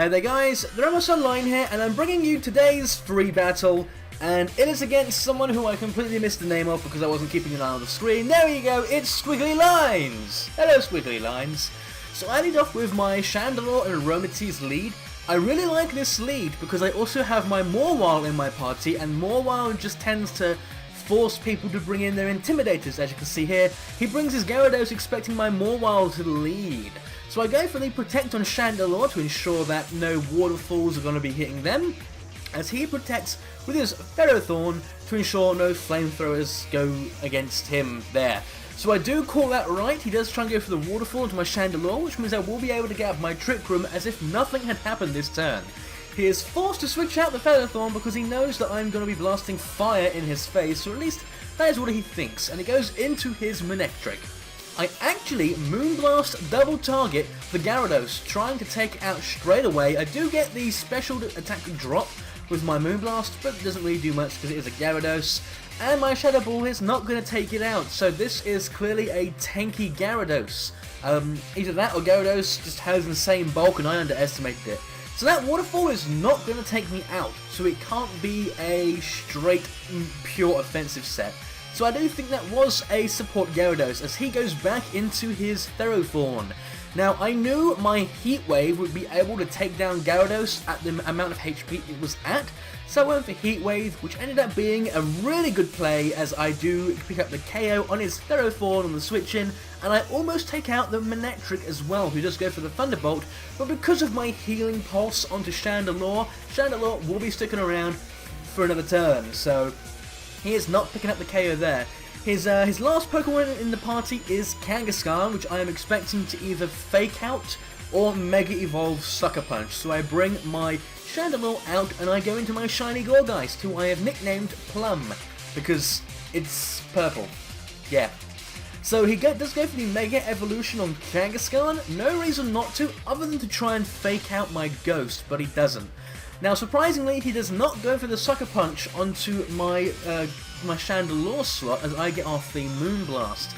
Hey there guys, Ramos Online here, and I'm bringing you today's free battle, and it is against someone who I completely missed the name of because I wasn't keeping an eye on the screen. There you go, it's Squiggly Lines! Hello Squiggly Lines. So I lead off with my Chandelure and Aromatisse lead. I really like this lead because I also have my Mawile in my party, and Mawile just tends to force people to bring in their Intimidators. As you can see here, he brings his Gyarados expecting my Mawile to lead. So I go for the Protect on Chandelure to ensure that no waterfalls are going to be hitting them, as he protects with his Ferrothorn to ensure no flamethrowers go against him there. So I do call that right. He does try and go for the waterfall into my Chandelure, which means I will be able to get out of my Trick Room as if nothing had happened this turn. He is forced to switch out the Ferrothorn because he knows that I'm going to be blasting fire in his face, or at least that is what he thinks, and it goes into his Manectric. I actually Moonblast double target the Gyarados, trying to take out straight away. I do get the special attack drop with my Moonblast, but it doesn't really do much because it is a Gyarados, and my Shadow Ball is not going to take it out, so this is clearly a tanky Gyarados. Either that or Gyarados just has insane bulk and I underestimated it. So that waterfall is not going to take me out, so it can't be a straight, pure offensive set. So I do think that was a support Gyarados as he goes back into his Ferrothorn. Now I knew my Heat Wave would be able to take down Gyarados at the amount of HP it was at, so I went for Heat Wave, which ended up being a really good play as I do pick up the KO on his Ferrothorn on the switch in, and I almost take out the Manectric as well, who does go for the Thunderbolt, but because of my Healing Pulse onto Chandelure, Chandelure will be sticking around for another turn, so he is not picking up the KO there. His last Pokemon in the party is Kangaskhan, which I am expecting to either Fake Out or Mega Evolve Sucker Punch. So I bring my Chandelure out and I go into my Shiny Gourgeist, who I have nicknamed Plum, because it's purple. Yeah. So he does go for the Mega Evolution on Kangaskhan. No reason not to, other than to try and fake out my Ghost, but he doesn't. Now surprisingly, he does not go for the Sucker Punch onto my my Chandelure slot as I get off the Moonblast,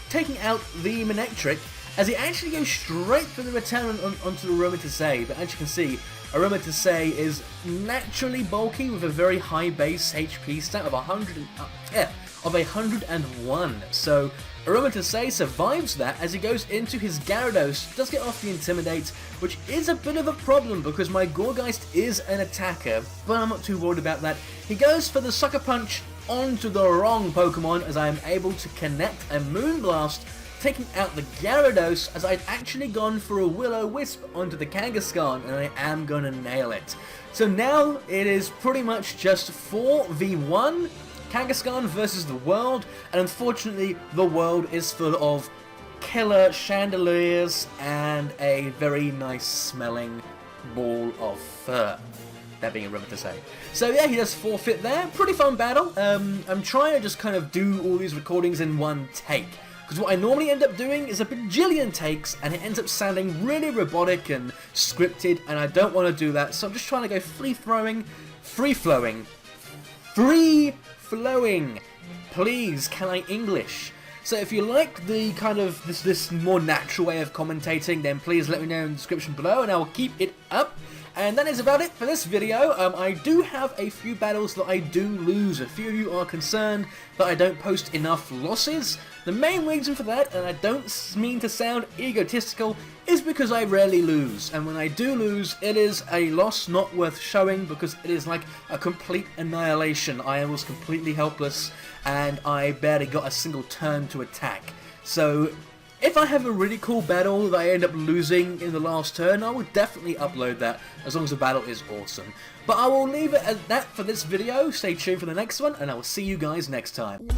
taking out the Manectric, as he actually goes straight for the return onto the Aromatisse. But as you can see, Aromatisse is naturally bulky with a very high base HP stat of 101. So Aromatisse survives that as he goes into his Gyarados, does get off the Intimidate, which is a bit of a problem because my Gourgeist is an attacker, but I'm not too worried about that. He goes for the Sucker Punch onto the wrong Pokemon as I am able to connect a Moonblast, taking out the Gyarados as I'd actually gone for a Will-O-Wisp onto the Kangaskhan, and I am going to nail it. So now it is pretty much just 4v1, Kangaskhan versus the world, and unfortunately the world is full of killer Chandelures and a very nice smelling ball of fur. That being a Aromatisse. So yeah, he does forfeit there. Pretty fun battle. I'm trying to just kind of do all these recordings in one take, because what I normally end up doing is a bajillion takes and it ends up sounding really robotic and scripted, and I don't want to do that, so I'm just trying to go free-flowing. Please, can I English? So if you like the kind of this more natural way of commentating, then please let me know in the description below and I will keep it up. And that is about it for this video. I do have a few battles that I do lose. A few of you are concerned that I don't post enough losses. The main reason for that, and I don't mean to sound egotistical, is because I rarely lose. And when I do lose, it is a loss not worth showing because it is like a complete annihilation. I was completely helpless and I barely got a single turn to attack. So if I have a really cool battle that I end up losing in the last turn, I will definitely upload that, as long as the battle is awesome. But I will leave it at that for this video. Stay tuned for the next one, and I will see you guys next time.